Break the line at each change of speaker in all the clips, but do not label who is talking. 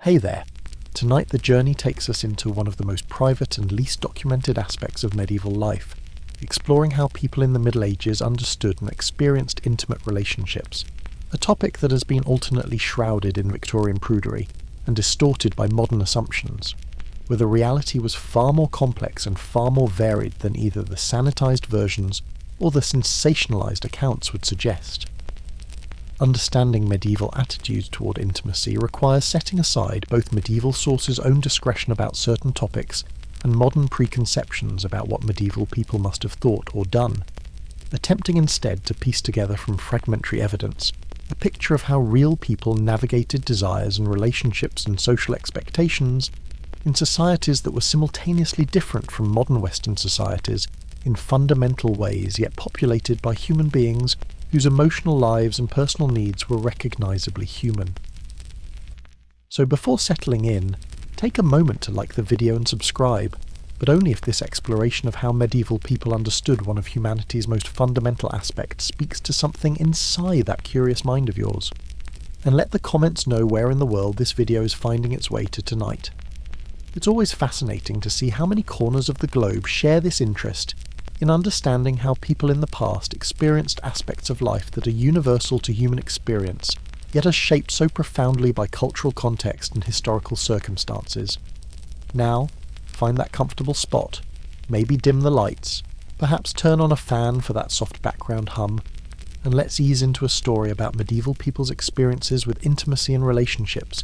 Hey there! Tonight the journey takes us into one of the most private and least documented aspects of medieval life, exploring how people in the Middle Ages understood and experienced intimate relationships, a topic that has been alternately shrouded in Victorian prudery and distorted by modern assumptions, where the reality was far more complex and far more varied than either the sanitized versions or the sensationalized accounts would suggest. Understanding medieval attitudes toward intimacy requires setting aside both medieval sources' own discretion about certain topics and modern preconceptions about what medieval people must have thought or done, attempting instead to piece together from fragmentary evidence a picture of how real people navigated desires and relationships and social expectations in societies that were simultaneously different from modern Western societies in fundamental ways, yet populated by human beings whose emotional lives and personal needs were recognisably human. So before settling in, take a moment to like the video and subscribe, but only if this exploration of how medieval people understood one of humanity's most fundamental aspects speaks to something inside that curious mind of yours. And let the comments know where in the world this video is finding its way to tonight. It's always fascinating to see how many corners of the globe share this interest in understanding how people in the past experienced aspects of life that are universal to human experience, yet are shaped so profoundly by cultural context and historical circumstances. Now, find that comfortable spot, maybe dim the lights, perhaps turn on a fan for that soft background hum, and let's ease into a story about medieval people's experiences with intimacy and relationships,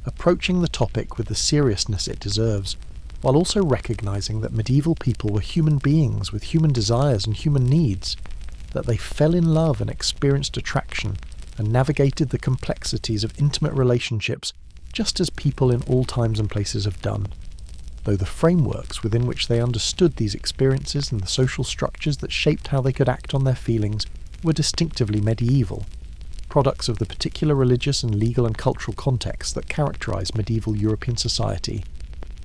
approaching the topic with the seriousness it deserves, while also recognizing that medieval people were human beings with human desires and human needs, that they fell in love and experienced attraction, and navigated the complexities of intimate relationships just as people in all times and places have done, though the frameworks within which they understood these experiences and the social structures that shaped how they could act on their feelings were distinctively medieval, products of the particular religious and legal and cultural contexts that characterized medieval European society,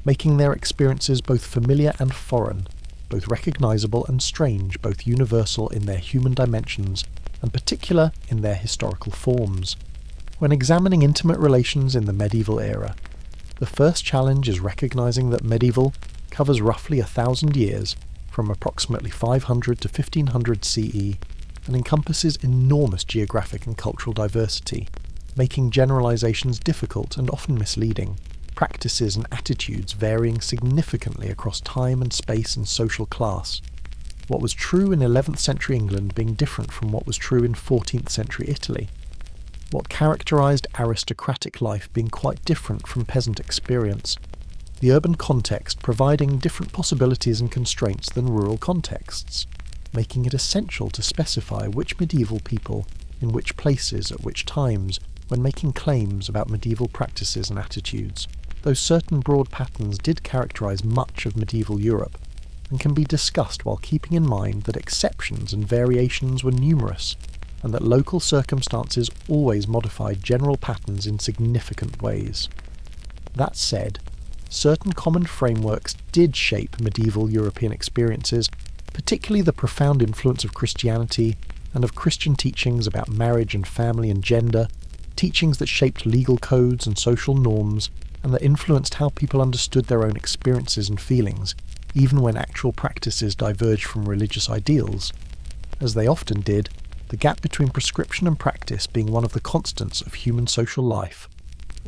making their experiences both familiar and foreign, both recognizable and strange, both universal in their human dimensions and particular in their historical forms. When examining intimate relations in the medieval era, the first challenge is recognizing that medieval covers roughly 1,000 years, from approximately 500 to 1500 CE, and encompasses enormous geographic and cultural diversity, making generalizations difficult and often misleading, practices and attitudes varying significantly across time and space and social class. What was true in 11th century England being different from what was true in 14th century Italy. What characterized aristocratic life being quite different from peasant experience. The urban context providing different possibilities and constraints than rural contexts, making it essential to specify which medieval people, in which places, at which times, when making claims about medieval practices and attitudes, though certain broad patterns did characterize much of medieval Europe, and can be discussed while keeping in mind that exceptions and variations were numerous, and that local circumstances always modified general patterns in significant ways. That said, certain common frameworks did shape medieval European experiences, particularly the profound influence of Christianity and of Christian teachings about marriage and family and gender, teachings that shaped legal codes and social norms, and that influenced how people understood their own experiences and feelings, even when actual practices diverged from religious ideals. As they often did, the gap between prescription and practice being one of the constants of human social life,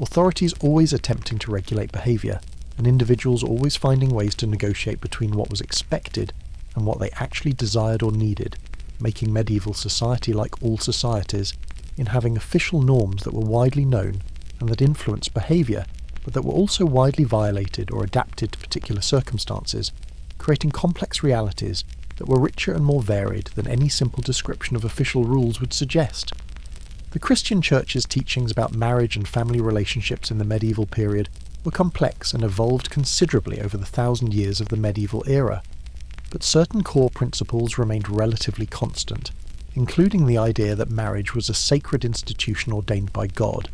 authorities always attempting to regulate behaviour, and individuals always finding ways to negotiate between what was expected and what they actually desired or needed, making medieval society like all societies, in having official norms that were widely known and that influenced behaviour, but that were also widely violated or adapted to particular circumstances, creating complex realities that were richer and more varied than any simple description of official rules would suggest. The Christian Church's teachings about marriage and family relationships in the medieval period were complex and evolved considerably over the 1,000 years of the medieval era, but certain core principles remained relatively constant, including the idea that marriage was a sacred institution ordained by God,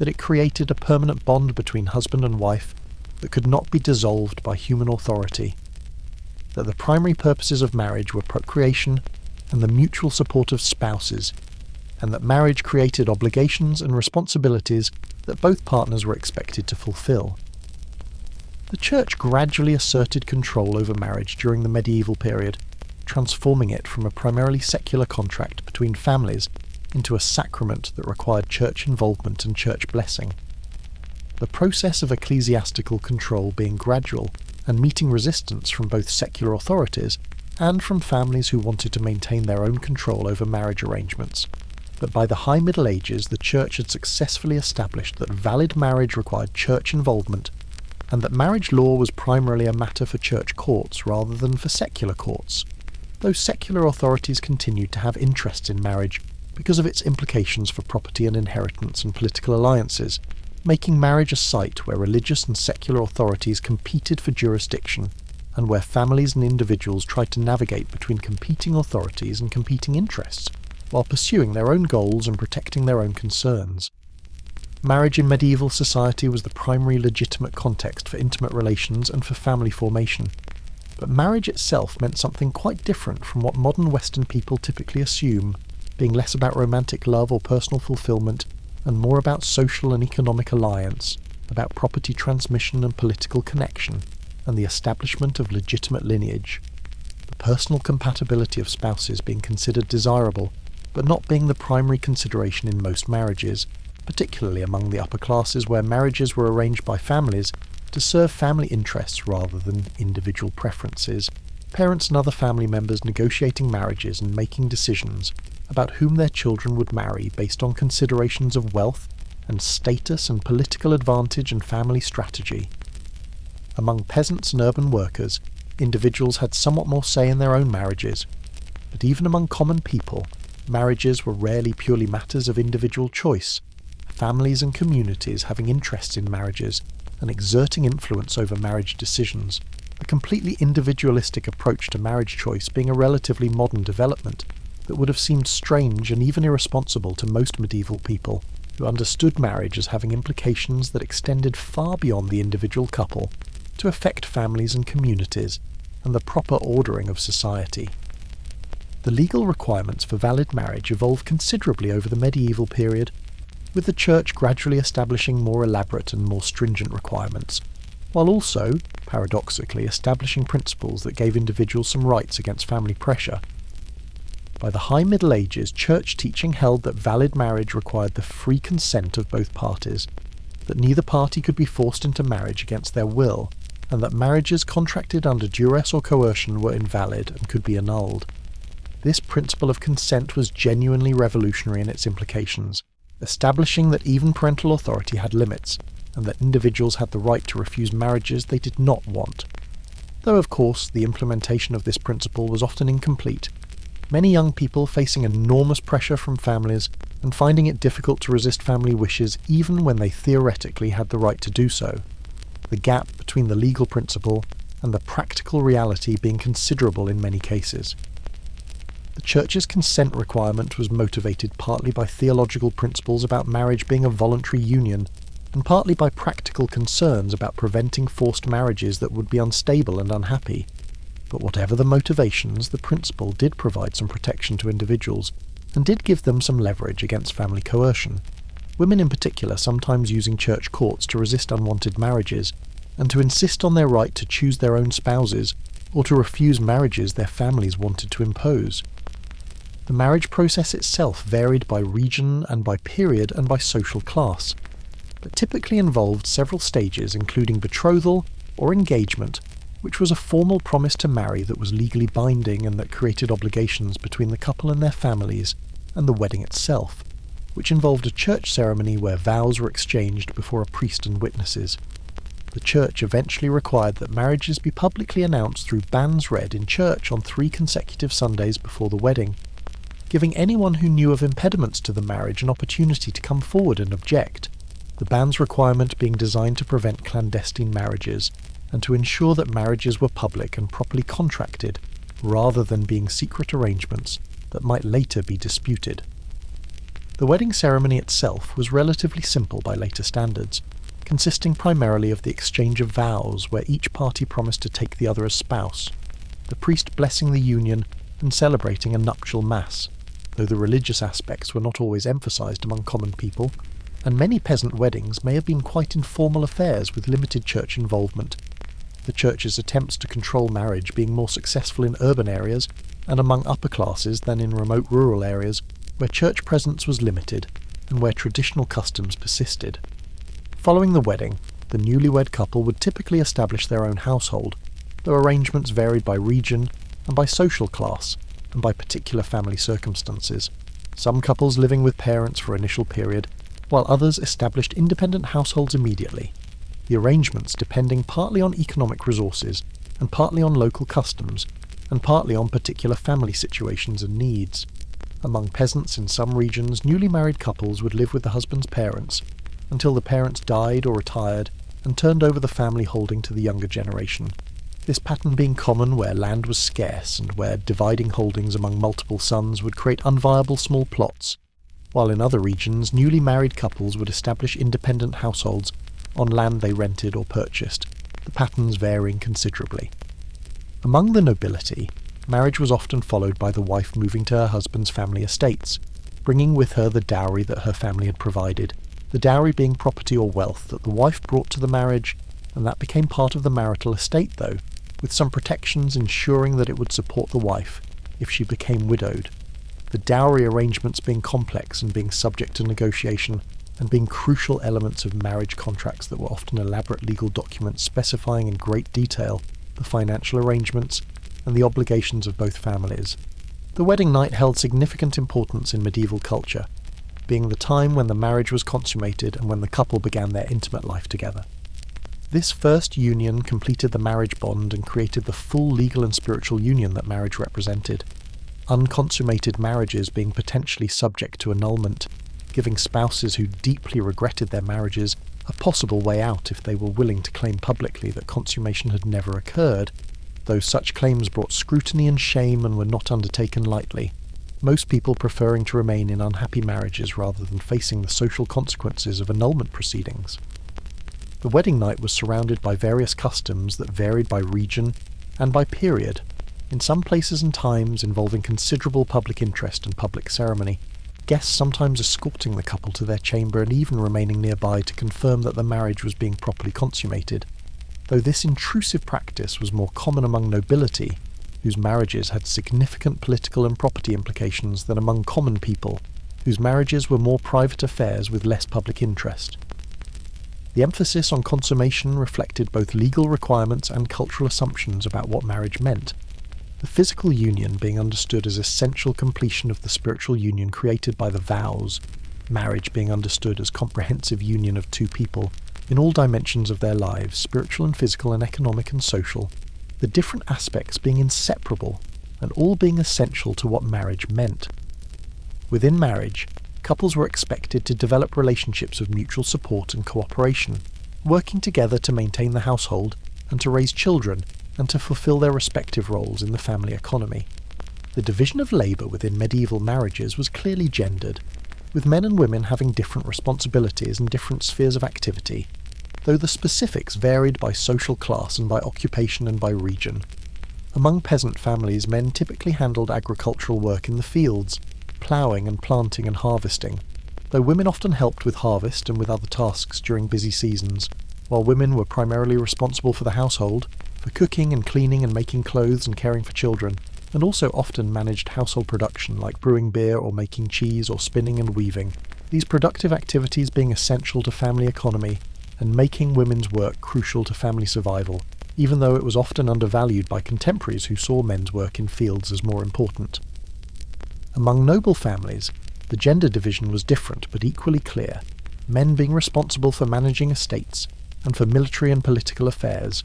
that it created a permanent bond between husband and wife that could not be dissolved by human authority, that the primary purposes of marriage were procreation and the mutual support of spouses, and that marriage created obligations and responsibilities that both partners were expected to fulfill. The Church gradually asserted control over marriage during the medieval period, transforming it from a primarily secular contract between families into a sacrament that required church involvement and church blessing. The process of ecclesiastical control being gradual and meeting resistance from both secular authorities and from families who wanted to maintain their own control over marriage arrangements. But by the High Middle Ages, the Church had successfully established that valid marriage required church involvement, and that marriage law was primarily a matter for church courts rather than for secular courts, though secular authorities continued to have interests in marriage because of its implications for property and inheritance and political alliances, making marriage a site where religious and secular authorities competed for jurisdiction, and where families and individuals tried to navigate between competing authorities and competing interests, while pursuing their own goals and protecting their own concerns. Marriage in medieval society was the primary legitimate context for intimate relations and for family formation, but marriage itself meant something quite different from what modern Western people typically assume, being less about romantic love or personal fulfillment, and more about social and economic alliance, about property transmission and political connection, and the establishment of legitimate lineage. The personal compatibility of spouses being considered desirable, but not being the primary consideration in most marriages, particularly among the upper classes where marriages were arranged by families to serve family interests rather than individual preferences, parents and other family members negotiating marriages and making decisions about whom their children would marry based on considerations of wealth and status and political advantage and family strategy. Among peasants and urban workers, individuals had somewhat more say in their own marriages, but even among common people, marriages were rarely purely matters of individual choice, families and communities having interests in marriages and exerting influence over marriage decisions, a completely individualistic approach to marriage choice being a relatively modern development that would have seemed strange and even irresponsible to most medieval people, who understood marriage as having implications that extended far beyond the individual couple to affect families and communities and the proper ordering of society. The legal requirements for valid marriage evolved considerably over the medieval period, with the Church gradually establishing more elaborate and more stringent requirements, while also, paradoxically, establishing principles that gave individuals some rights against family pressure. By the High Middle Ages, Church teaching held that valid marriage required the free consent of both parties, that neither party could be forced into marriage against their will, and that marriages contracted under duress or coercion were invalid and could be annulled. This principle of consent was genuinely revolutionary in its implications, establishing that even parental authority had limits, and that individuals had the right to refuse marriages they did not want. Though, of course, the implementation of this principle was often incomplete, many young people facing enormous pressure from families and finding it difficult to resist family wishes even when they theoretically had the right to do so, the gap between the legal principle and the practical reality being considerable in many cases. The Church's consent requirement was motivated partly by theological principles about marriage being a voluntary union, and partly by practical concerns about preventing forced marriages that would be unstable and unhappy. But whatever the motivations, the principle did provide some protection to individuals, and did give them some leverage against family coercion, women in particular sometimes using church courts to resist unwanted marriages, and to insist on their right to choose their own spouses, or to refuse marriages their families wanted to impose. The marriage process itself varied by region and by period and by social class, but typically involved several stages including betrothal or engagement, which was a formal promise to marry that was legally binding and that created obligations between the couple and their families, and the wedding itself, which involved a church ceremony where vows were exchanged before a priest and witnesses. The Church eventually required that marriages be publicly announced through banns read in church on 3 consecutive Sundays before the wedding, giving anyone who knew of impediments to the marriage an opportunity to come forward and object, the ban's requirement being designed to prevent clandestine marriages and to ensure that marriages were public and properly contracted, rather than being secret arrangements that might later be disputed. The wedding ceremony itself was relatively simple by later standards, consisting primarily of the exchange of vows where each party promised to take the other as spouse, the priest blessing the union and celebrating a nuptial mass, though the religious aspects were not always emphasized among common people, and many peasant weddings may have been quite informal affairs with limited church involvement, the church's attempts to control marriage being more successful in urban areas and among upper classes than in remote rural areas where church presence was limited and where traditional customs persisted. Following the wedding, the newlywed couple would typically establish their own household, though arrangements varied by region and by social class and by particular family circumstances, some couples living with parents for an initial period, while others established independent households immediately, the arrangements depending partly on economic resources and partly on local customs and partly on particular family situations and needs. Among peasants in some regions, newly married couples would live with the husband's parents until the parents died or retired and turned over the family holding to the younger generation, this pattern being common where land was scarce and where dividing holdings among multiple sons would create unviable small plots, while in other regions newly married couples would establish independent households on land they rented or purchased, the patterns varying considerably. Among the nobility, marriage was often followed by the wife moving to her husband's family estates, bringing with her the dowry that her family had provided, the dowry being property or wealth that the wife brought to the marriage, and that became part of the marital estate though, with some protections ensuring that it would support the wife if she became widowed, the dowry arrangements being complex and being subject to negotiation, and being crucial elements of marriage contracts that were often elaborate legal documents specifying in great detail the financial arrangements and the obligations of both families. The wedding night held significant importance in medieval culture, being the time when the marriage was consummated and when the couple began their intimate life together. This first union completed the marriage bond and created the full legal and spiritual union that marriage represented, unconsummated marriages being potentially subject to annulment, giving spouses who deeply regretted their marriages a possible way out if they were willing to claim publicly that consummation had never occurred, though such claims brought scrutiny and shame and were not undertaken lightly, most people preferring to remain in unhappy marriages rather than facing the social consequences of annulment proceedings. The wedding night was surrounded by various customs that varied by region and by period, in some places and times involving considerable public interest and public ceremony, guests sometimes escorting the couple to their chamber and even remaining nearby to confirm that the marriage was being properly consummated, though this intrusive practice was more common among nobility, whose marriages had significant political and property implications, than among common people, whose marriages were more private affairs with less public interest. The emphasis on consummation reflected both legal requirements and cultural assumptions about what marriage meant, the physical union being understood as essential completion of the spiritual union created by the vows, marriage being understood as comprehensive union of two people in all dimensions of their lives, spiritual and physical and economic and social, the different aspects being inseparable and all being essential to what marriage meant. Within marriage, couples were expected to develop relationships of mutual support and cooperation, working together to maintain the household and to raise children and to fulfill their respective roles in the family economy. The division of labour within medieval marriages was clearly gendered, with men and women having different responsibilities and different spheres of activity, though the specifics varied by social class and by occupation and by region. Among peasant families, men typically handled agricultural work in the fields, ploughing and planting and harvesting, though women often helped with harvest and with other tasks during busy seasons, while women were primarily responsible for the household, for cooking and cleaning and making clothes and caring for children, and also often managed household production like brewing beer or making cheese or spinning and weaving, these productive activities being essential to family economy and making women's work crucial to family survival, even though it was often undervalued by contemporaries who saw men's work in fields as more important. Among noble families, the gender division was different but equally clear, men being responsible for managing estates and for military and political affairs,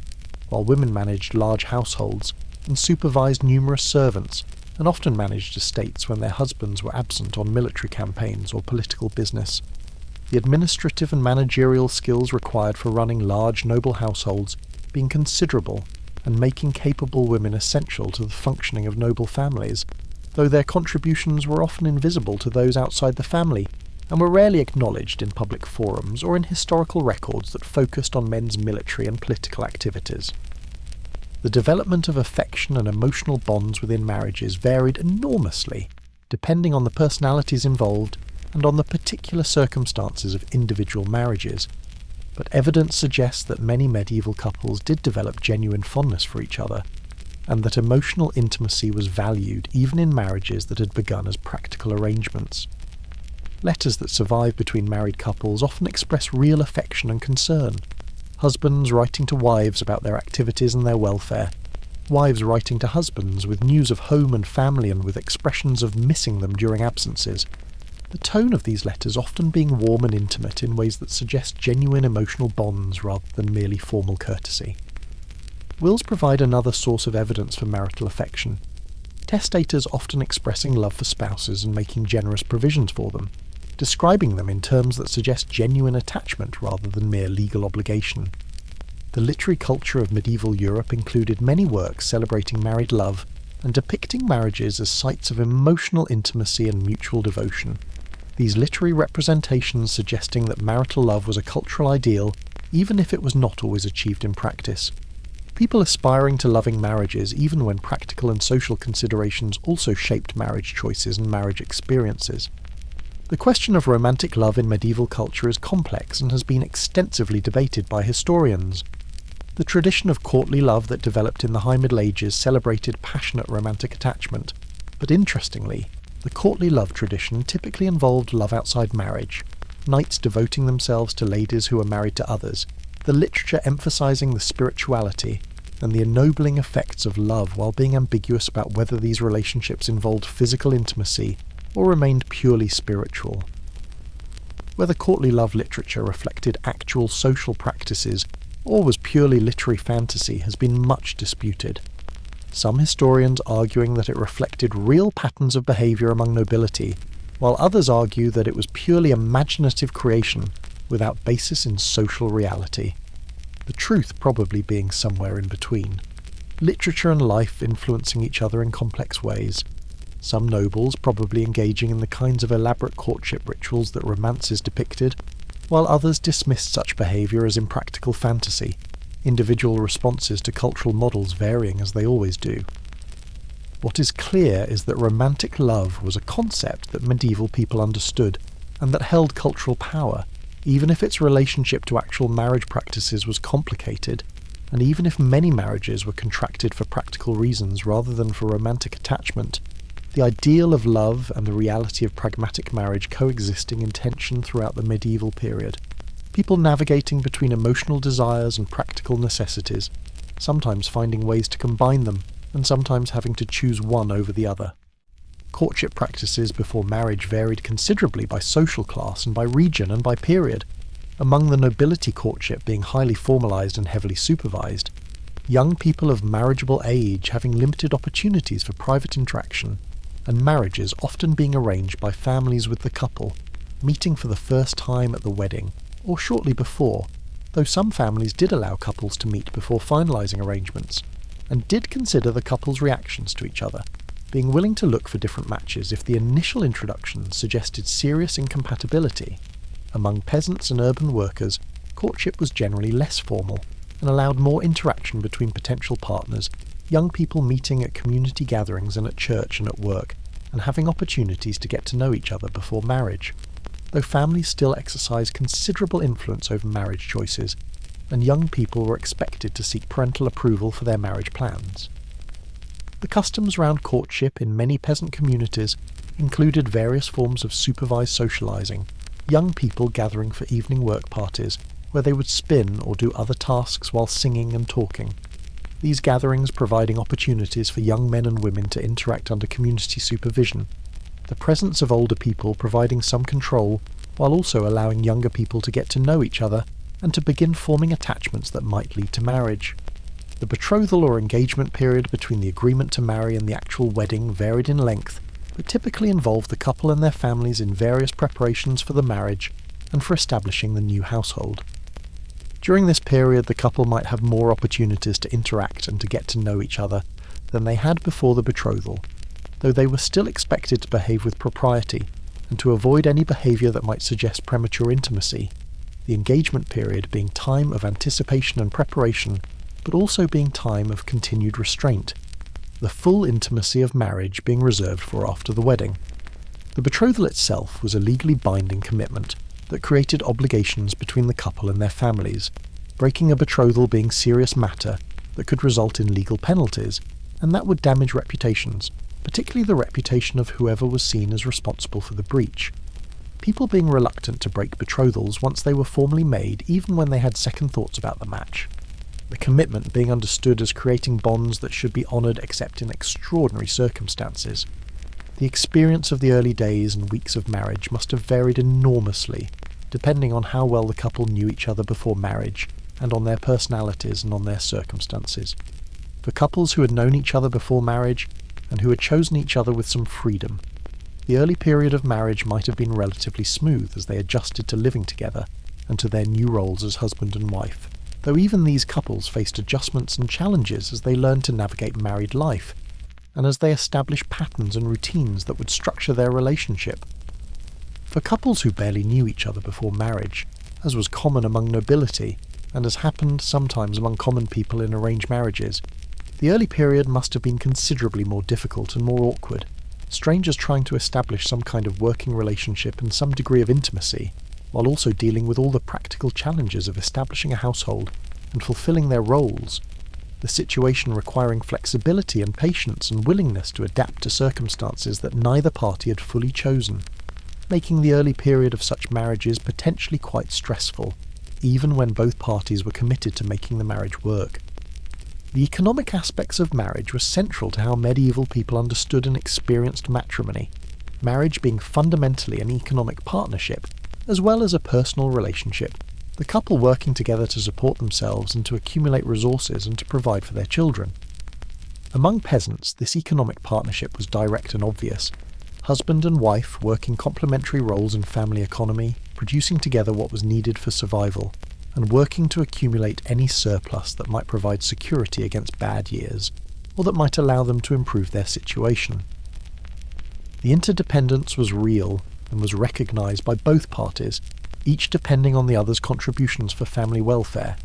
while women managed large households and supervised numerous servants and often managed estates when their husbands were absent on military campaigns or political business. The administrative and managerial skills required for running large noble households being considerable and making capable women essential to the functioning of noble families, though their contributions were often invisible to those outside the family and were rarely acknowledged in public forums or in historical records that focused on men's military and political activities. The development of affection and emotional bonds within marriages varied enormously, depending on the personalities involved and on the particular circumstances of individual marriages, but evidence suggests that many medieval couples did develop genuine fondness for each other, and that emotional intimacy was valued even in marriages that had begun as practical arrangements. Letters that survive between married couples often express real affection and concern. Husbands writing to wives about their activities and their welfare, wives writing to husbands with news of home and family and with expressions of missing them during absences. The tone of these letters often being warm and intimate in ways that suggest genuine emotional bonds rather than merely formal courtesy. Wills provide another source of evidence for marital affection, testators often expressing love for spouses and making generous provisions for them, describing them in terms that suggest genuine attachment rather than mere legal obligation. The literary culture of medieval Europe included many works celebrating married love and depicting marriages as sites of emotional intimacy and mutual devotion. These literary representations suggesting that marital love was a cultural ideal, even if it was not always achieved in practice. People aspiring to loving marriages even when practical and social considerations also shaped marriage choices and marriage experiences. The question of romantic love in medieval culture is complex and has been extensively debated by historians. The tradition of courtly love that developed in the High Middle Ages celebrated passionate romantic attachment, but interestingly, the courtly love tradition typically involved love outside marriage, knights devoting themselves to ladies who were married to others, the literature emphasizing the spirituality and the ennobling effects of love while being ambiguous about whether these relationships involved physical intimacy or remained purely spiritual. Whether courtly love literature reflected actual social practices or was purely literary fantasy has been much disputed. Some historians arguing that it reflected real patterns of behaviour among nobility, while others argue that it was purely imaginative creation without basis in social reality. The truth probably being somewhere in between. Literature and life influencing each other in complex ways. Some nobles probably engaging in the kinds of elaborate courtship rituals that romances depicted, while others dismissed such behaviour as impractical fantasy, individual responses to cultural models varying as they always do. What is clear is that romantic love was a concept that medieval people understood and that held cultural power, even if its relationship to actual marriage practices was complicated, and even if many marriages were contracted for practical reasons rather than for romantic attachment. The ideal of love and the reality of pragmatic marriage coexisting in tension throughout the medieval period, people navigating between emotional desires and practical necessities, sometimes finding ways to combine them, and sometimes having to choose one over the other. Courtship practices before marriage varied considerably by social class and by region and by period, among the nobility courtship being highly formalised and heavily supervised, young people of marriageable age having limited opportunities for private interaction, and marriages often being arranged by families with the couple, meeting for the first time at the wedding, or shortly before, though some families did allow couples to meet before finalising arrangements, and did consider the couple's reactions to each other, being willing to look for different matches if the initial introduction suggested serious incompatibility. Among peasants and urban workers, courtship was generally less formal, and allowed more interaction between potential partners, young people meeting at community gatherings and at church and at work, and having opportunities to get to know each other before marriage, though families still exercised considerable influence over marriage choices, and young people were expected to seek parental approval for their marriage plans. The customs around courtship in many peasant communities included various forms of supervised socialising, young people gathering for evening work parties, where they would spin or do other tasks while singing and talking. These gatherings providing opportunities for young men and women to interact under community supervision, the presence of older people providing some control, while also allowing younger people to get to know each other and to begin forming attachments that might lead to marriage. The betrothal or engagement period between the agreement to marry and the actual wedding varied in length, but typically involved the couple and their families in various preparations for the marriage and for establishing the new household. During this period, the couple might have more opportunities to interact and to get to know each other than they had before the betrothal, though they were still expected to behave with propriety and to avoid any behaviour that might suggest premature intimacy, the engagement period being time of anticipation and preparation, but also being time of continued restraint, the full intimacy of marriage being reserved for after the wedding. The betrothal itself was a legally binding commitment that created obligations between the couple and their families, breaking a betrothal being serious matter that could result in legal penalties, and that would damage reputations, particularly the reputation of whoever was seen as responsible for the breach. People being reluctant to break betrothals once they were formally made, even when they had second thoughts about the match. The commitment being understood as creating bonds that should be honoured except in extraordinary circumstances. The experience of the early days and weeks of marriage must have varied enormously, depending on how well the couple knew each other before marriage, and on their personalities and on their circumstances. For couples who had known each other before marriage, and who had chosen each other with some freedom, the early period of marriage might have been relatively smooth as they adjusted to living together and to their new roles as husband and wife, though even these couples faced adjustments and challenges as they learned to navigate married life, and as they established patterns and routines that would structure their relationship. For couples who barely knew each other before marriage, as was common among nobility, and as happened sometimes among common people in arranged marriages, the early period must have been considerably more difficult and more awkward, strangers trying to establish some kind of working relationship and some degree of intimacy, while also dealing with all the practical challenges of establishing a household and fulfilling their roles, the situation requiring flexibility and patience and willingness to adapt to circumstances that neither party had fully chosen, making the early period of such marriages potentially quite stressful, even when both parties were committed to making the marriage work. The economic aspects of marriage were central to how medieval people understood and experienced matrimony, marriage being fundamentally an economic partnership, as well as a personal relationship, the couple working together to support themselves and to accumulate resources and to provide for their children. Among peasants, this economic partnership was direct and obvious. Husband and wife working complementary roles in family economy, producing together what was needed for survival, and working to accumulate any surplus that might provide security against bad years, or that might allow them to improve their situation. The interdependence was real and was recognised by both parties, each depending on the other's contributions for family welfare,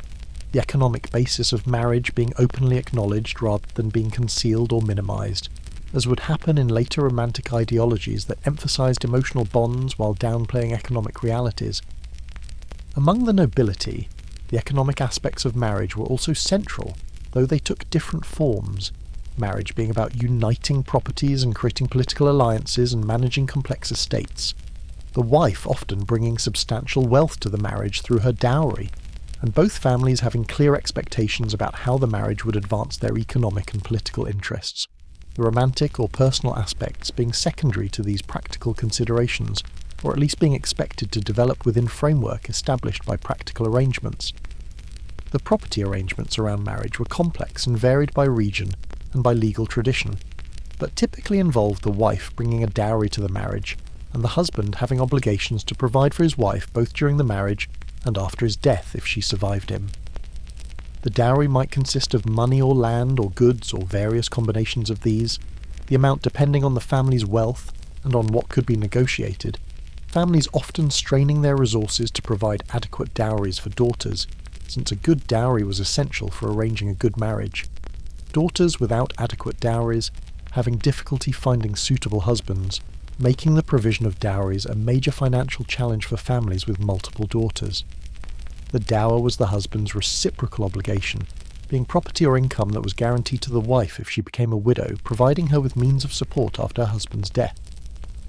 the economic basis of marriage being openly acknowledged rather than being concealed or minimised, as would happen in later romantic ideologies that emphasised emotional bonds while downplaying economic realities. Among the nobility, the economic aspects of marriage were also central, though they took different forms, marriage being about uniting properties and creating political alliances and managing complex estates, the wife often bringing substantial wealth to the marriage through her dowry, and both families having clear expectations about how the marriage would advance their economic and political interests, the romantic or personal aspects being secondary to these practical considerations, or at least being expected to develop within framework established by practical arrangements. The property arrangements around marriage were complex and varied by region and by legal tradition, but typically involved the wife bringing a dowry to the marriage, and the husband having obligations to provide for his wife both during the marriage and after his death if she survived him. The dowry might consist of money or land or goods or various combinations of these, the amount depending on the family's wealth and on what could be negotiated, families often straining their resources to provide adequate dowries for daughters, since a good dowry was essential for arranging a good marriage. Daughters without adequate dowries having difficulty finding suitable husbands, making the provision of dowries a major financial challenge for families with multiple daughters. The dower was the husband's reciprocal obligation, being property or income that was guaranteed to the wife if she became a widow, providing her with means of support after her husband's death.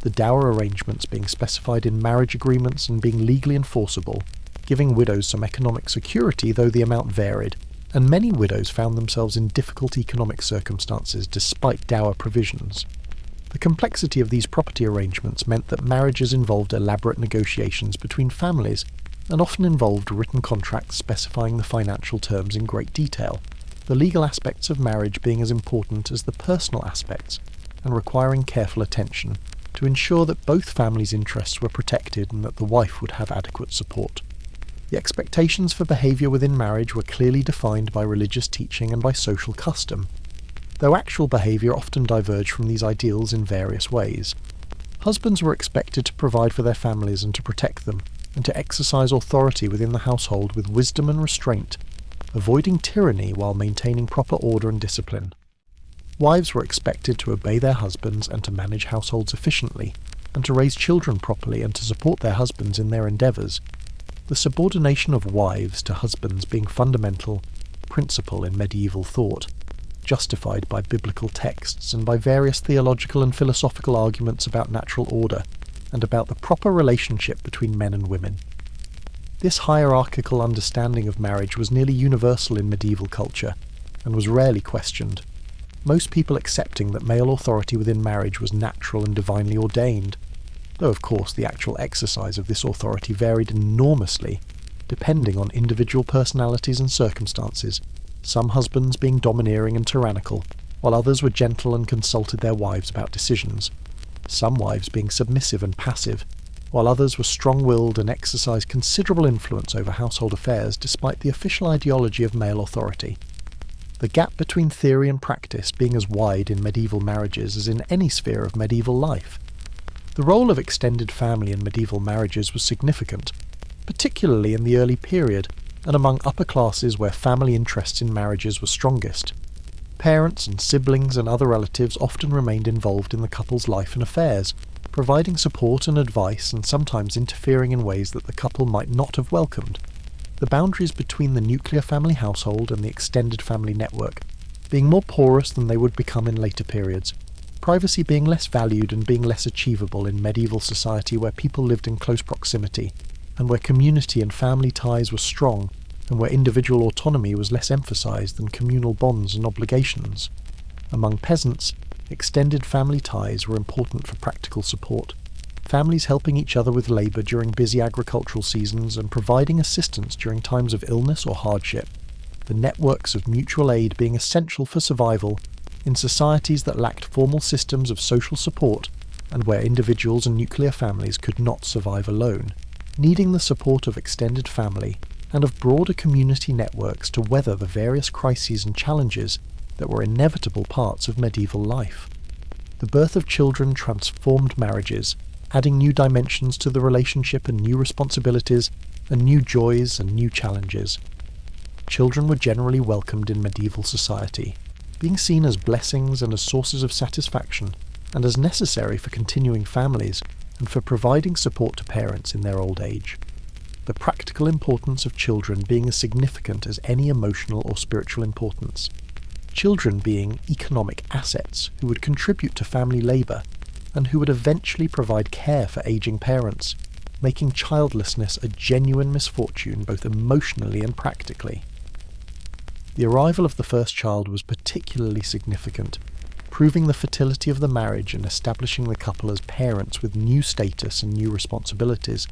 The dower arrangements being specified in marriage agreements and being legally enforceable, giving widows some economic security though the amount varied, and many widows found themselves in difficult economic circumstances despite dower provisions. The complexity of these property arrangements meant that marriages involved elaborate negotiations between families and often involved written contracts specifying the financial terms in great detail, the legal aspects of marriage being as important as the personal aspects and requiring careful attention to ensure that both families' interests were protected and that the wife would have adequate support. The expectations for behaviour within marriage were clearly defined by religious teaching and by social custom, though actual behaviour often diverged from these ideals in various ways. Husbands were expected to provide for their families and to protect them, and to exercise authority within the household with wisdom and restraint, avoiding tyranny while maintaining proper order and discipline. Wives were expected to obey their husbands and to manage households efficiently, and to raise children properly and to support their husbands in their endeavours, the subordination of wives to husbands being fundamental principle in medieval thought, justified by biblical texts and by various theological and philosophical arguments about natural order and about the proper relationship between men and women. This hierarchical understanding of marriage was nearly universal in medieval culture and was rarely questioned, most people accepting that male authority within marriage was natural and divinely ordained, though of course the actual exercise of this authority varied enormously, depending on individual personalities and circumstances, some husbands being domineering and tyrannical, while others were gentle and consulted their wives about decisions, some wives being submissive and passive, while others were strong-willed and exercised considerable influence over household affairs despite the official ideology of male authority. The gap between theory and practice being as wide in medieval marriages as in any sphere of medieval life. The role of extended family in medieval marriages was significant, particularly in the early period and among upper classes where family interests in marriages were strongest. Parents and siblings and other relatives often remained involved in the couple's life and affairs, providing support and advice and sometimes interfering in ways that the couple might not have welcomed. The boundaries between the nuclear family household and the extended family network being more porous than they would become in later periods, privacy being less valued and being less achievable in medieval society where people lived in close proximity, and where community and family ties were strong, and where individual autonomy was less emphasized than communal bonds and obligations. Among peasants, extended family ties were important for practical support, families helping each other with labour during busy agricultural seasons and providing assistance during times of illness or hardship, the networks of mutual aid being essential for survival in societies that lacked formal systems of social support and where individuals and nuclear families could not survive alone, needing the support of extended family and of broader community networks to weather the various crises and challenges that were inevitable parts of medieval life. The birth of children transformed marriages, adding new dimensions to the relationship and new responsibilities and new joys and new challenges. Children were generally welcomed in medieval society, being seen as blessings and as sources of satisfaction, and as necessary for continuing families and for providing support to parents in their old age. The practical importance of children being as significant as any emotional or spiritual importance. Children being economic assets who would contribute to family labour and who would eventually provide care for aging parents, making childlessness a genuine misfortune both emotionally and practically. The arrival of the first child was particularly significant, proving the fertility of the marriage and establishing the couple as parents with new status and new responsibilities,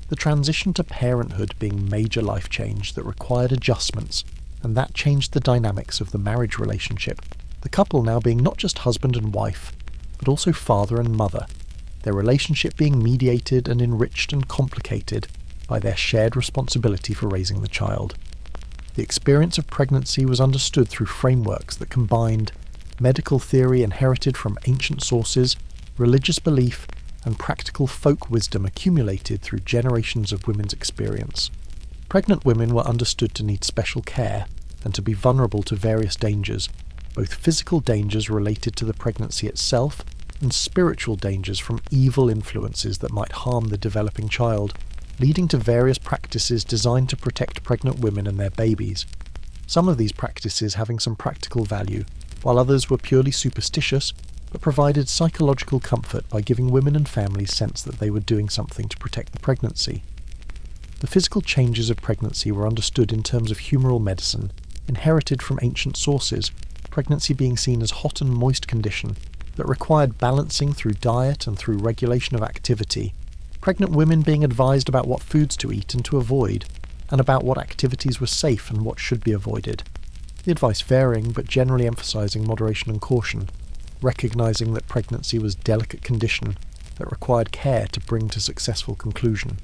the transition to parenthood being major life change that required adjustments, and that changed the dynamics of the marriage relationship, the couple now being not just husband and wife, but also father and mother, their relationship being mediated and enriched and complicated by their shared responsibility for raising the child. The experience of pregnancy was understood through frameworks that combined medical theory inherited from ancient sources, religious belief, and practical folk wisdom accumulated through generations of women's experience. Pregnant women were understood to need special care and to be vulnerable to various dangers, both physical dangers related to the pregnancy itself and spiritual dangers from evil influences that might harm the developing child, leading to various practices designed to protect pregnant women and their babies. Some of these practices having some practical value, while others were purely superstitious, but provided psychological comfort by giving women and families sense that they were doing something to protect the pregnancy. The physical changes of pregnancy were understood in terms of humoral medicine, inherited from ancient sources, pregnancy being seen as hot and moist condition that required balancing through diet and through regulation of activity, pregnant women being advised about what foods to eat and to avoid, and about what activities were safe and what should be avoided, the advice varying but generally emphasising moderation and caution, recognising that pregnancy was a delicate condition that required care to bring to successful conclusion.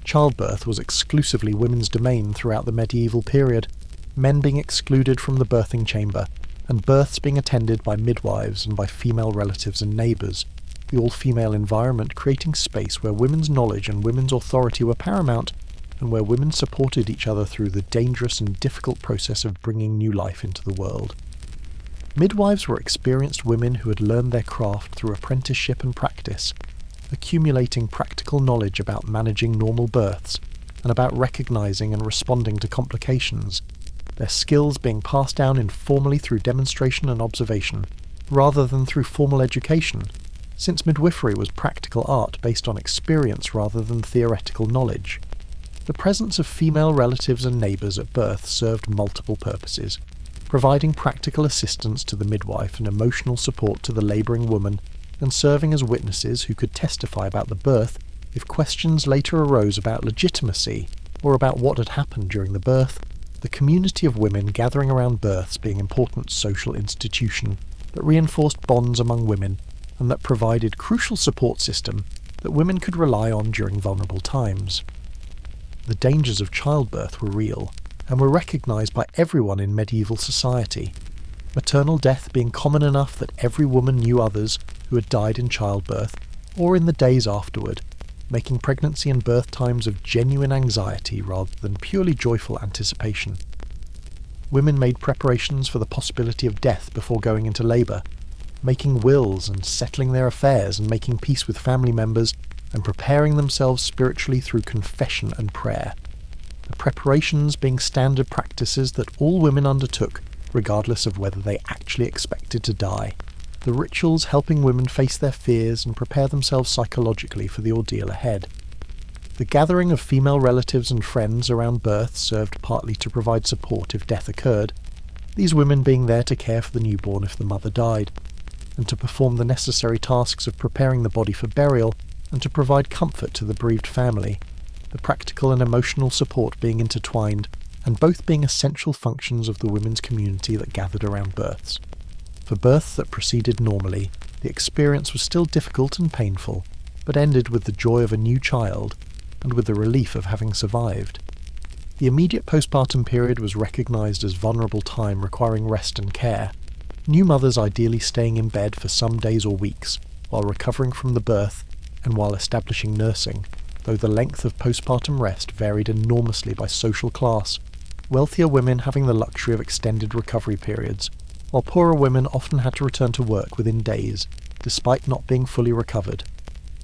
Childbirth was exclusively women's domain throughout the medieval period, men being excluded from the birthing chamber, and births being attended by midwives and by female relatives and neighbours, the all-female environment creating space where women's knowledge and women's authority were paramount, and where women supported each other through the dangerous and difficult process of bringing new life into the world. Midwives were experienced women who had learned their craft through apprenticeship and practice, accumulating practical knowledge about managing normal births and about recognizing and responding to complications, their skills being passed down informally through demonstration and observation, rather than through formal education, since midwifery was practical art based on experience rather than theoretical knowledge. The presence of female relatives and neighbours at birth served multiple purposes, providing practical assistance to the midwife and emotional support to the labouring woman, and serving as witnesses who could testify about the birth if questions later arose about legitimacy or about what had happened during the birth, the community of women gathering around births being an important social institution that reinforced bonds among women and that provided crucial support system that women could rely on during vulnerable times. The dangers of childbirth were real and were recognised by everyone in medieval society, maternal death being common enough that every woman knew others who had died in childbirth or in the days afterward, making pregnancy and birth times of genuine anxiety rather than purely joyful anticipation. Women made preparations for the possibility of death before going into labour, making wills and settling their affairs and making peace with family members and preparing themselves spiritually through confession and prayer. The preparations being standard practices that all women undertook, regardless of whether they actually expected to die. The rituals helping women face their fears and prepare themselves psychologically for the ordeal ahead. The gathering of female relatives and friends around birth served partly to provide support if death occurred, these women being there to care for the newborn if the mother died, and to perform the necessary tasks of preparing the body for burial and to provide comfort to the bereaved family, the practical and emotional support being intertwined, and both being essential functions of the women's community that gathered around births. For births that proceeded normally, the experience was still difficult and painful, but ended with the joy of a new child, and with the relief of having survived. The immediate postpartum period was recognised as vulnerable time requiring rest and care, new mothers ideally staying in bed for some days or weeks, while recovering from the birth and while establishing nursing, though the length of postpartum rest varied enormously by social class, wealthier women having the luxury of extended recovery periods, while poorer women often had to return to work within days, despite not being fully recovered,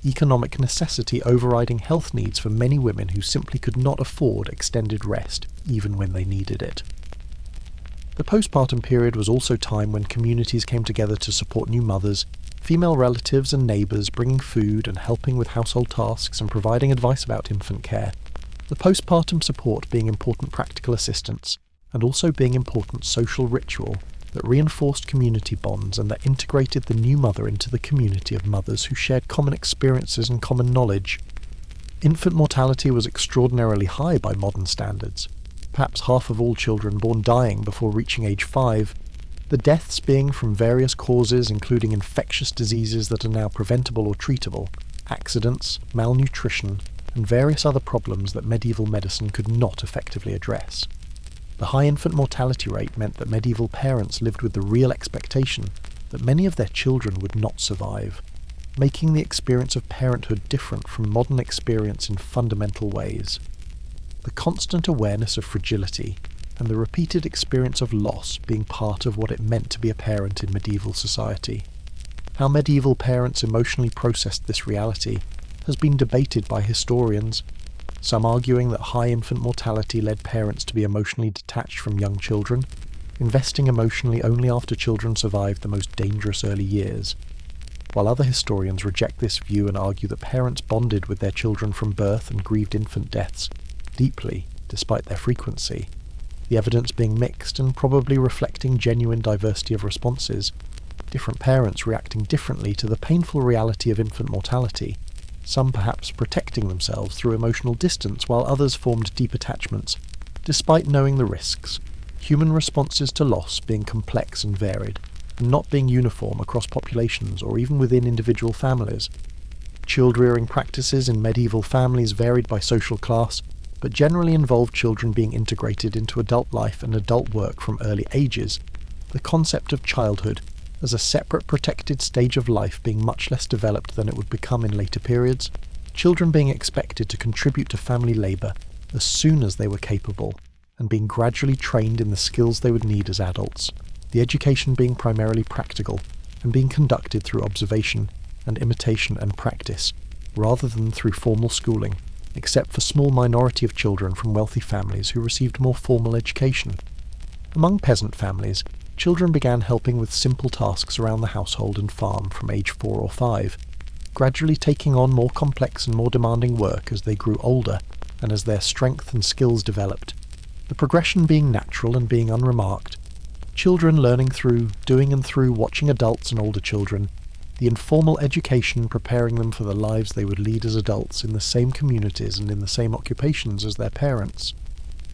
economic necessity overriding health needs for many women who simply could not afford extended rest, even when they needed it. The postpartum period was also time when communities came together to support new mothers, female relatives and neighbours bringing food and helping with household tasks and providing advice about infant care, the postpartum support being important practical assistance, and also being important social ritual that reinforced community bonds and that integrated the new mother into the community of mothers who shared common experiences and common knowledge. Infant mortality was extraordinarily high by modern standards, perhaps half of all children born dying before reaching age 5, the deaths being from various causes including infectious diseases that are now preventable or treatable, accidents, malnutrition, and various other problems that medieval medicine could not effectively address. The high infant mortality rate meant that medieval parents lived with the real expectation that many of their children would not survive, making the experience of parenthood different from modern experience in fundamental ways. The constant awareness of fragility and the repeated experience of loss being part of what it meant to be a parent in medieval society. How medieval parents emotionally processed this reality has been debated by historians, some arguing that high infant mortality led parents to be emotionally detached from young children, investing emotionally only after children survived the most dangerous early years, while other historians reject this view and argue that parents bonded with their children from birth and grieved infant deaths deeply, despite their frequency, the evidence being mixed and probably reflecting genuine diversity of responses, different parents reacting differently to the painful reality of infant mortality, some perhaps protecting themselves through emotional distance while others formed deep attachments, despite knowing the risks, human responses to loss being complex and varied, and not being uniform across populations or even within individual families. Child-rearing practices in medieval families varied by social class, but generally involved children being integrated into adult life and adult work from early ages, the concept of childhood as a separate protected stage of life being much less developed than it would become in later periods, children being expected to contribute to family labour as soon as they were capable, and being gradually trained in the skills they would need as adults, the education being primarily practical, and being conducted through observation and imitation and practice, rather than through formal schooling, except for a small minority of children from wealthy families who received more formal education. Among peasant families, children began helping with simple tasks around the household and farm from age 4 or 5, gradually taking on more complex and more demanding work as they grew older and as their strength and skills developed, the progression being natural and being unremarked, children learning through, doing and through watching adults and older children, the informal education preparing them for the lives they would lead as adults in the same communities and in the same occupations as their parents.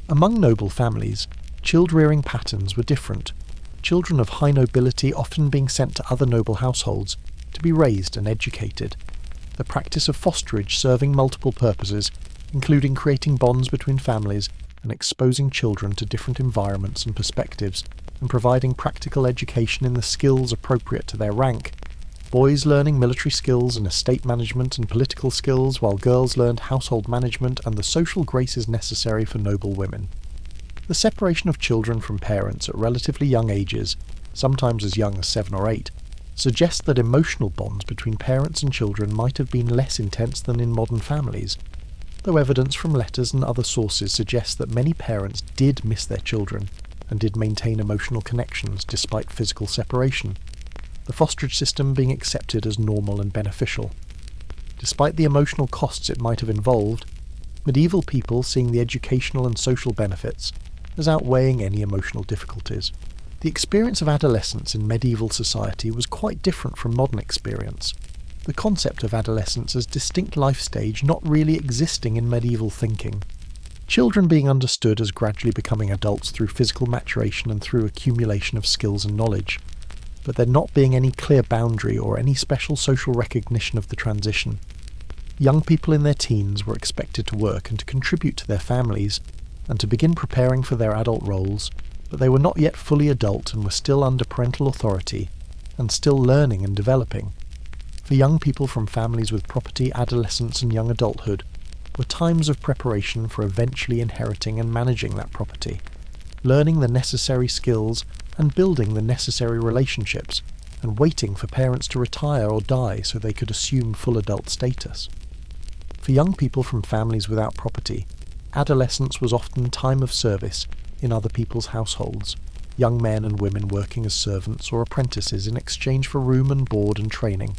Among noble families, child-rearing patterns were different, children of high nobility often being sent to other noble households to be raised and educated, the practice of fosterage serving multiple purposes, including creating bonds between families and exposing children to different environments and perspectives, and providing practical education in the skills appropriate to their rank. Boys learning military skills and estate management and political skills, while girls learned household management and the social graces necessary for noble women. The separation of children from parents at relatively young ages, sometimes as young as 7 or 8, suggests that emotional bonds between parents and children might have been less intense than in modern families, though evidence from letters and other sources suggests that many parents did miss their children and did maintain emotional connections despite physical separation, the fosterage system being accepted as normal and beneficial. Despite the emotional costs it might have involved, medieval people seeing the educational and social benefits as outweighing any emotional difficulties. The experience of adolescence in medieval society was quite different from modern experience, the concept of adolescence as distinct life stage not really existing in medieval thinking. Children being understood as gradually becoming adults through physical maturation and through accumulation of skills and knowledge, but there not being any clear boundary or any special social recognition of the transition. Young people in their teens were expected to work and to contribute to their families, and to begin preparing for their adult roles, but they were not yet fully adult and were still under parental authority, and still learning and developing. For young people from families with property, adolescence and young adulthood were times of preparation for eventually inheriting and managing that property, learning the necessary skills and building the necessary relationships, and waiting for parents to retire or die so they could assume full adult status. For young people from families without property, adolescence was often time of service in other people's households, young men and women working as servants or apprentices in exchange for room and board and training,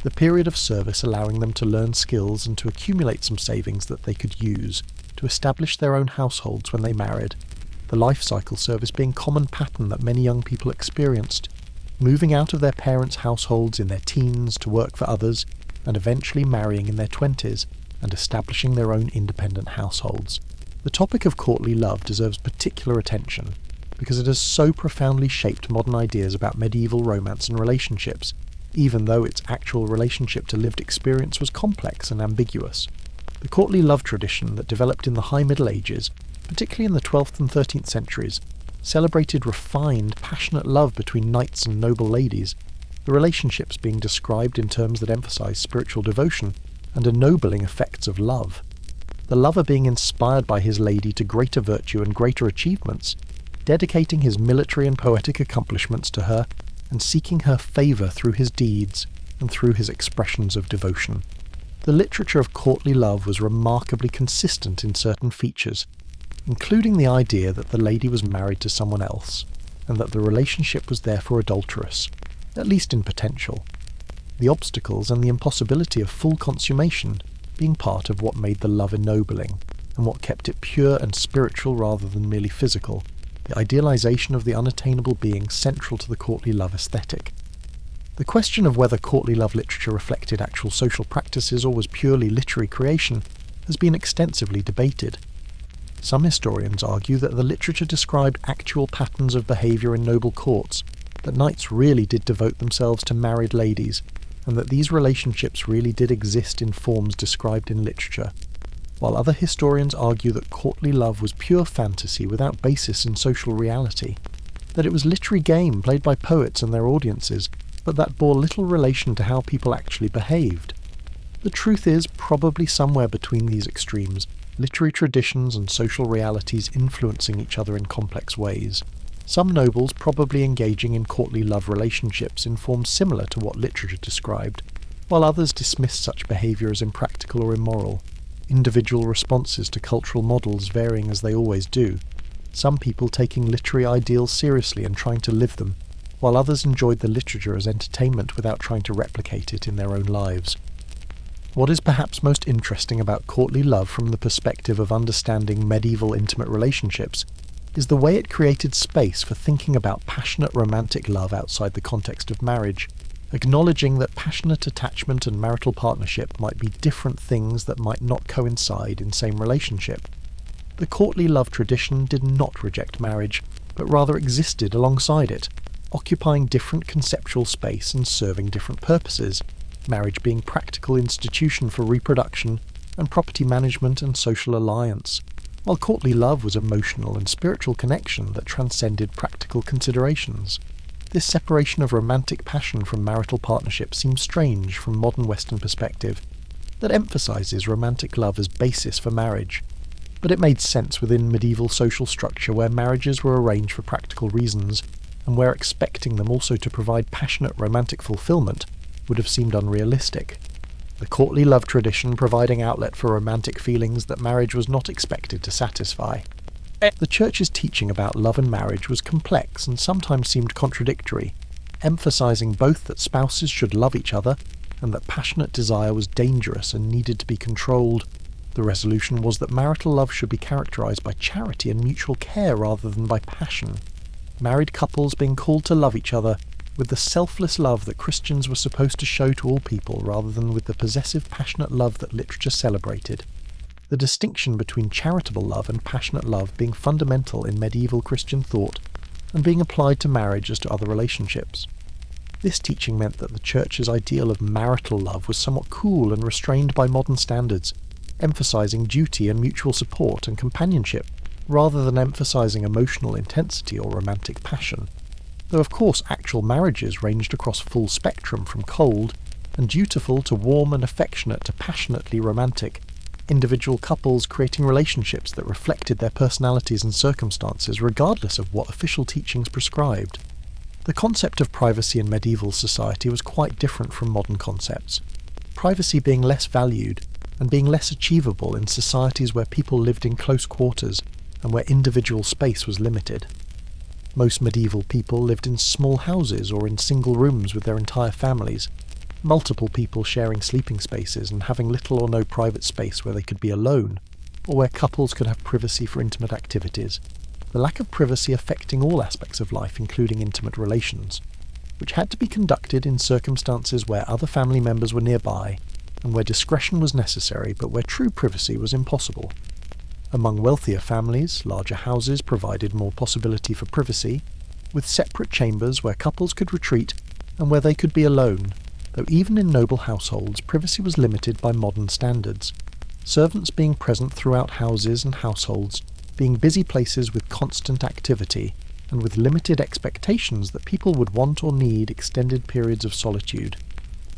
the period of service allowing them to learn skills and to accumulate some savings that they could use to establish their own households when they married, the life cycle service being a common pattern that many young people experienced, moving out of their parents' households in their teens to work for others, and eventually marrying in their 20s and establishing their own independent households. The topic of courtly love deserves particular attention because it has so profoundly shaped modern ideas about medieval romance and relationships, even though its actual relationship to lived experience was complex and ambiguous. The courtly love tradition that developed in the High Middle Ages, particularly in the 12th and 13th centuries, celebrated refined, passionate love between knights and noble ladies, the relationships being described in terms that emphasise spiritual devotion and ennobling effects of love. The lover being inspired by his lady to greater virtue and greater achievements, dedicating his military and poetic accomplishments to her, and seeking her favour through his deeds and through his expressions of devotion. The literature of courtly love was remarkably consistent in certain features, including the idea that the lady was married to someone else, and that the relationship was therefore adulterous, at least in potential. The obstacles and the impossibility of full consummation being part of what made the love ennobling, and what kept it pure and spiritual rather than merely physical, the idealization of the unattainable being central to the courtly love aesthetic. The question of whether courtly love literature reflected actual social practices or was purely literary creation has been extensively debated. Some historians argue that the literature described actual patterns of behaviour in noble courts, that knights really did devote themselves to married ladies, and that these relationships really did exist in forms described in literature, while other historians argue that courtly love was pure fantasy without basis in social reality, that it was literary game played by poets and their audiences, but that bore little relation to how people actually behaved. The truth is probably somewhere between these extremes, literary traditions and social realities influencing each other in complex ways. Some nobles probably engaging in courtly love relationships in forms similar to what literature described, while others dismissed such behaviour as impractical or immoral, individual responses to cultural models varying as they always do, some people taking literary ideals seriously and trying to live them, while others enjoyed the literature as entertainment without trying to replicate it in their own lives. What is perhaps most interesting about courtly love from the perspective of understanding medieval intimate relationships is the way it created space for thinking about passionate romantic love outside the context of marriage, acknowledging that passionate attachment and marital partnership might be different things that might not coincide in same relationship. The courtly love tradition did not reject marriage, but rather existed alongside it, occupying different conceptual space and serving different purposes, marriage being practical institution for reproduction and property management and social alliance, while courtly love was emotional and spiritual connection that transcended practical considerations. This separation of romantic passion from marital partnership seems strange from modern Western perspective, that emphasises romantic love as basis for marriage, but it made sense within medieval social structure where marriages were arranged for practical reasons, and where expecting them also to provide passionate romantic fulfilment would have seemed unrealistic. The courtly love tradition providing outlet for romantic feelings that marriage was not expected to satisfy. The Church's teaching about love and marriage was complex and sometimes seemed contradictory, emphasising both that spouses should love each other and that passionate desire was dangerous and needed to be controlled. The resolution was that marital love should be characterised by charity and mutual care rather than by passion. Married couples being called to love each other with the selfless love that Christians were supposed to show to all people rather than with the possessive, passionate love that literature celebrated. The distinction between charitable love and passionate love being fundamental in medieval Christian thought and being applied to marriage as to other relationships. This teaching meant that the Church's ideal of marital love was somewhat cool and restrained by modern standards, emphasising duty and mutual support and companionship, rather than emphasising emotional intensity or romantic passion. Though of course actual marriages ranged across full spectrum from cold and dutiful to warm and affectionate to passionately romantic, individual couples creating relationships that reflected their personalities and circumstances regardless of what official teachings prescribed. The concept of privacy in medieval society was quite different from modern concepts, privacy being less valued and being less achievable in societies where people lived in close quarters and where individual space was limited. Most medieval people lived in small houses or in single rooms with their entire families, multiple people sharing sleeping spaces and having little or no private space where they could be alone, or where couples could have privacy for intimate activities, the lack of privacy affecting all aspects of life including intimate relations, which had to be conducted in circumstances where other family members were nearby, and where discretion was necessary but where true privacy was impossible. Among wealthier families, larger houses provided more possibility for privacy, with separate chambers where couples could retreat and where they could be alone, though even in noble households privacy was limited by modern standards, servants being present throughout houses and households, being busy places with constant activity, and with limited expectations that people would want or need extended periods of solitude,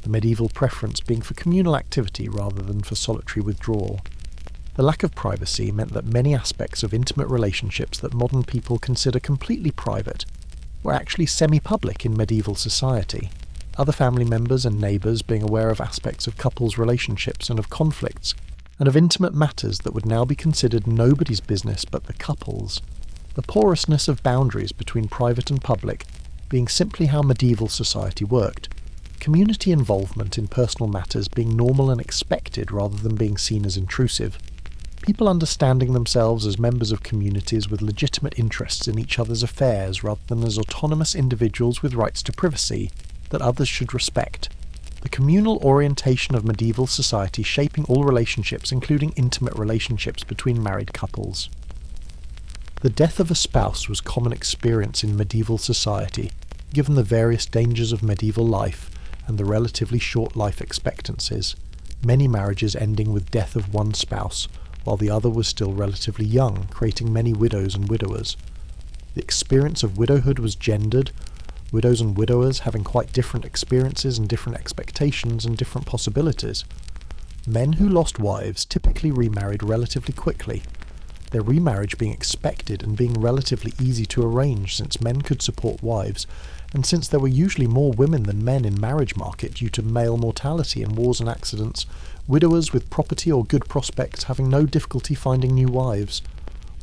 the medieval preference being for communal activity rather than for solitary withdrawal. The lack of privacy meant that many aspects of intimate relationships that modern people consider completely private were actually semi-public in medieval society, other family members and neighbours being aware of aspects of couples' relationships and of conflicts, and of intimate matters that would now be considered nobody's business but the couple's. The porousness of boundaries between private and public being simply how medieval society worked, community involvement in personal matters being normal and expected rather than being seen as intrusive, people understanding themselves as members of communities with legitimate interests in each other's affairs rather than as autonomous individuals with rights to privacy that others should respect. The communal orientation of medieval society shaping all relationships, including intimate relationships between married couples. The death of a spouse was common experience in medieval society, given the various dangers of medieval life and the relatively short life expectancies, many marriages ending with death of one spouse, while the other was still relatively young, creating many widows and widowers. The experience of widowhood was gendered, widows and widowers having quite different experiences and different expectations and different possibilities. Men who lost wives typically remarried relatively quickly, their remarriage being expected and being relatively easy to arrange since men could support wives, and since there were usually more women than men in marriage market due to male mortality in wars and accidents, widowers with property or good prospects having no difficulty finding new wives.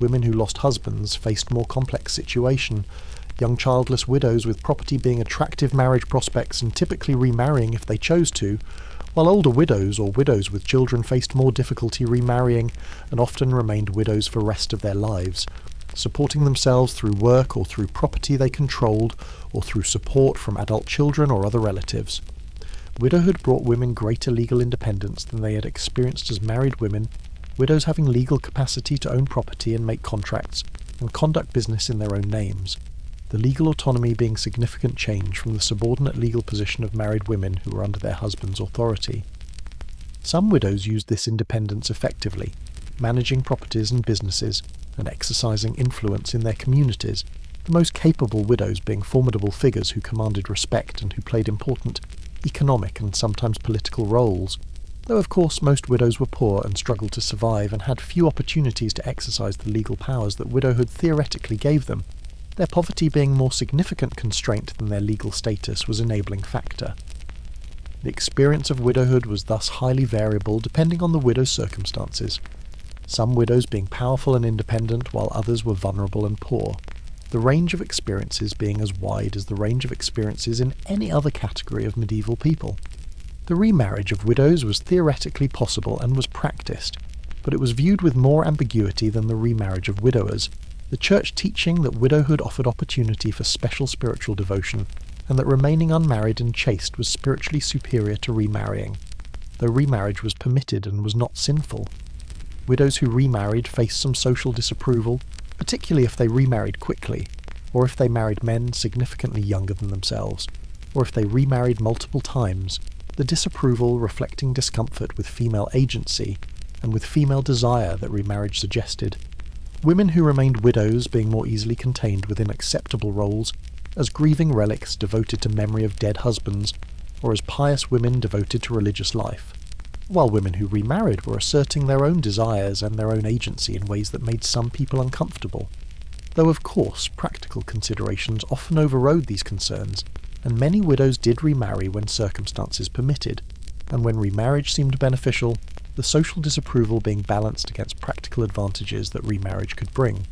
Women who lost husbands faced more complex situation, young childless widows with property being attractive marriage prospects and typically remarrying if they chose to, while older widows or widows with children faced more difficulty remarrying and often remained widows for the rest of their lives, supporting themselves through work or through property they controlled or through support from adult children or other relatives. Widowhood brought women greater legal independence than they had experienced as married women, widows having legal capacity to own property and make contracts and conduct business in their own names, the legal autonomy being significant change from the subordinate legal position of married women who were under their husband's authority. Some widows used this independence effectively, managing properties and businesses and exercising influence in their communities, the most capable widows being formidable figures who commanded respect and who played important economic and sometimes political roles, though of course most widows were poor and struggled to survive and had few opportunities to exercise the legal powers that widowhood theoretically gave them. Their poverty being more significant constraint than their legal status was an enabling factor. The experience of widowhood was thus highly variable depending on the widow's circumstances, some widows being powerful and independent while others were vulnerable and poor, the range of experiences being as wide as the range of experiences in any other category of medieval people. The remarriage of widows was theoretically possible and was practiced, but it was viewed with more ambiguity than the remarriage of widowers, the Church teaching that widowhood offered opportunity for special spiritual devotion, and that remaining unmarried and chaste was spiritually superior to remarrying, though remarriage was permitted and was not sinful. Widows who remarried faced some social disapproval, particularly if they remarried quickly, or if they married men significantly younger than themselves, or if they remarried multiple times, the disapproval reflecting discomfort with female agency and with female desire that remarriage suggested. Women who remained widows being more easily contained within acceptable roles as grieving relics devoted to memory of dead husbands, or as pious women devoted to religious life, while women who remarried were asserting their own desires and their own agency in ways that made some people uncomfortable. Though of course practical considerations often overrode these concerns, and many widows did remarry when circumstances permitted, and when remarriage seemed beneficial, the social disapproval being balanced against practical advantages that remarriage could bring.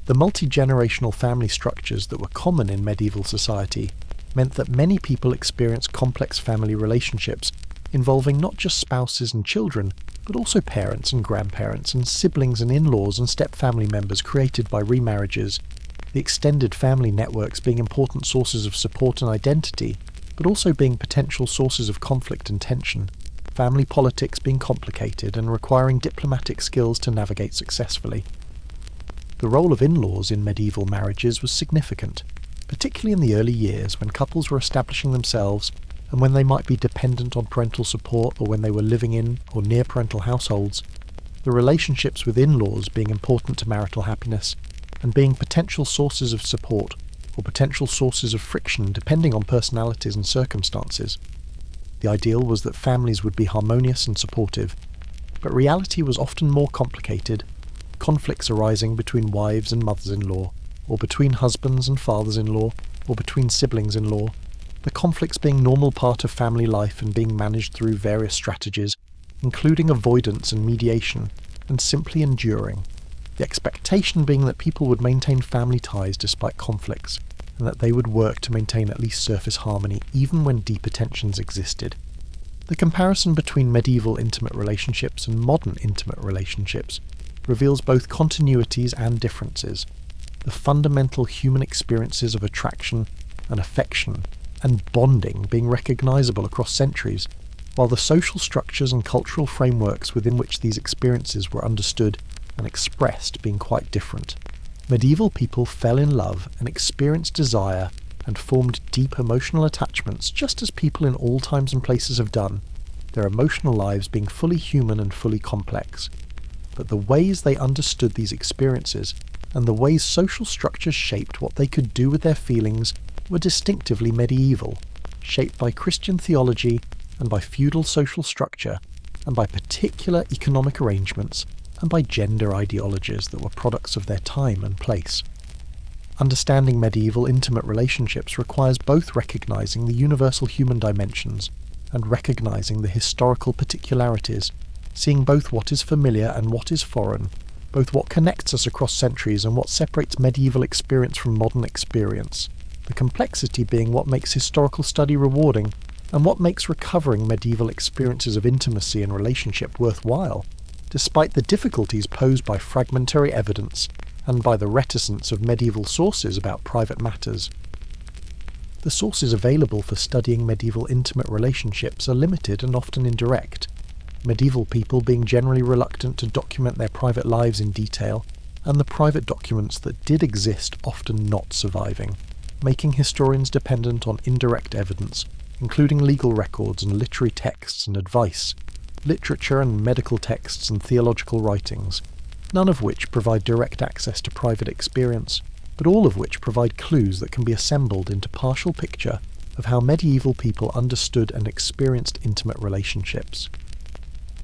The multi-generational family structures that were common in medieval society meant that many people experienced complex family relationships involving not just spouses and children, but also parents and grandparents and siblings and in-laws and step-family members created by remarriages, the extended family networks being important sources of support and identity, but also being potential sources of conflict and tension, family politics being complicated and requiring diplomatic skills to navigate successfully. The role of in-laws in medieval marriages was significant, particularly in the early years when couples were establishing themselves and when they might be dependent on parental support or when they were living in or near parental households. The relationships with in-laws being important to marital happiness and being potential sources of support or potential sources of friction depending on personalities and circumstances. The ideal was that families would be harmonious and supportive, but reality was often more complicated, conflicts arising between wives and mothers-in-law, or between husbands and fathers-in-law, or between siblings-in-law, the conflicts being normal part of family life and being managed through various strategies, including avoidance and mediation, and simply enduring, the expectation being that people would maintain family ties despite conflicts, and that they would work to maintain at least surface harmony even when deeper tensions existed. The comparison between medieval intimate relationships and modern intimate relationships reveals both continuities and differences, the fundamental human experiences of attraction and affection and bonding being recognizable across centuries, while the social structures and cultural frameworks within which these experiences were understood and expressed being quite different. Medieval people fell in love and experienced desire and formed deep emotional attachments just as people in all times and places have done, their emotional lives being fully human and fully complex. But the ways they understood these experiences and the ways social structures shaped what they could do with their feelings were distinctively medieval, shaped by Christian theology and by feudal social structure and by particular economic arrangements and by gender ideologies that were products of their time and place. Understanding medieval intimate relationships requires both recognizing the universal human dimensions and recognizing the historical particularities, seeing both what is familiar and what is foreign, both what connects us across centuries and what separates medieval experience from modern experience, the complexity being what makes historical study rewarding and what makes recovering medieval experiences of intimacy and relationship worthwhile, despite the difficulties posed by fragmentary evidence and by the reticence of medieval sources about private matters. The sources available for studying medieval intimate relationships are limited and often indirect, medieval people being generally reluctant to document their private lives in detail, and the private documents that did exist often not surviving, making historians dependent on indirect evidence, including legal records and literary texts and advice, literature and medical texts and theological writings, none of which provide direct access to private experience, but all of which provide clues that can be assembled into partial picture of how medieval people understood and experienced intimate relationships.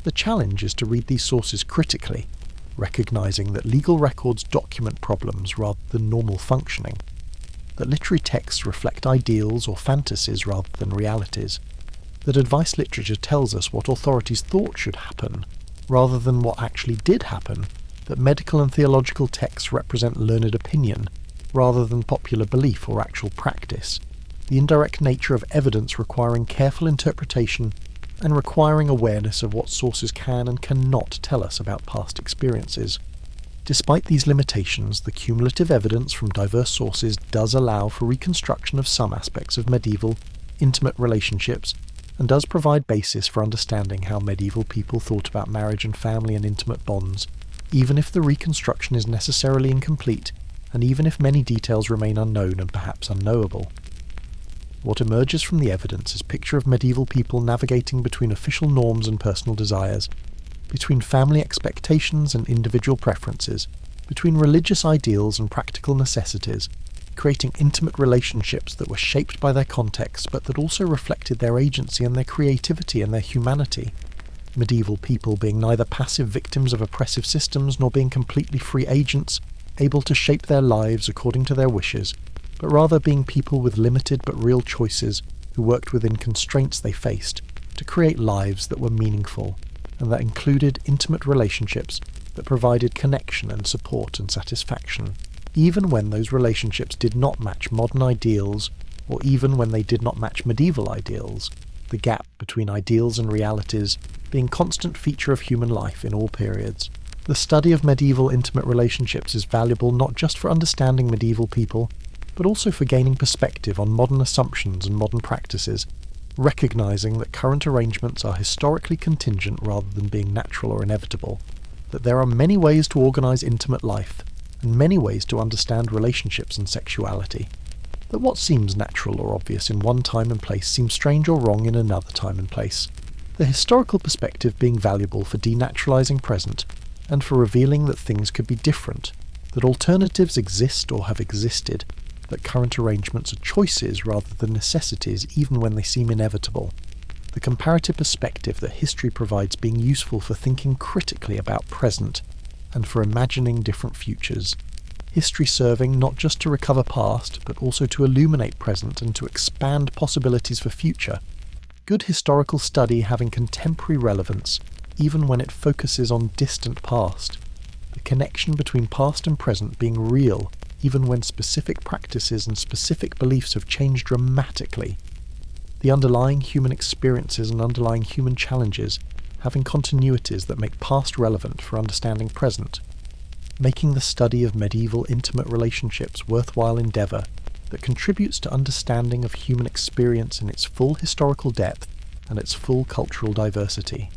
The challenge is to read these sources critically, recognizing that legal records document problems rather than normal functioning, that literary texts reflect ideals or fantasies rather than realities, that advice literature tells us what authorities thought should happen rather than what actually did happen, that medical and theological texts represent learned opinion rather than popular belief or actual practice, the indirect nature of evidence requiring careful interpretation and requiring awareness of what sources can and cannot tell us about past experiences. Despite these limitations, the cumulative evidence from diverse sources does allow for reconstruction of some aspects of medieval, intimate relationships, and does provide basis for understanding how medieval people thought about marriage and family and intimate bonds, even if the reconstruction is necessarily incomplete, and even if many details remain unknown and perhaps unknowable. What emerges from the evidence is a picture of medieval people navigating between official norms and personal desires, between family expectations and individual preferences, between religious ideals and practical necessities, creating intimate relationships that were shaped by their context but that also reflected their agency and their creativity and their humanity. Medieval people being neither passive victims of oppressive systems nor being completely free agents, able to shape their lives according to their wishes, but rather being people with limited but real choices who worked within constraints they faced to create lives that were meaningful, and that included intimate relationships that provided connection and support and satisfaction, even when those relationships did not match modern ideals, or even when they did not match medieval ideals, the gap between ideals and realities being a constant feature of human life in all periods. The study of medieval intimate relationships is valuable not just for understanding medieval people, but also for gaining perspective on modern assumptions and modern practices, recognizing that current arrangements are historically contingent rather than being natural or inevitable, that there are many ways to organize intimate life, and many ways to understand relationships and sexuality, that what seems natural or obvious in one time and place seems strange or wrong in another time and place, the historical perspective being valuable for denaturalizing present, and for revealing that things could be different, that alternatives exist or have existed, that current arrangements are choices rather than necessities even when they seem inevitable. The comparative perspective that history provides being useful for thinking critically about present and for imagining different futures. History serving not just to recover past, but also to illuminate present and to expand possibilities for future. Good historical study having contemporary relevance, even when it focuses on distant past. The connection between past and present being real, even when specific practices and specific beliefs have changed dramatically. The underlying human experiences and underlying human challenges having continuities that make past relevant for understanding present. Making the study of medieval intimate relationships worthwhile endeavour that contributes to understanding of human experience in its full historical depth and its full cultural diversity.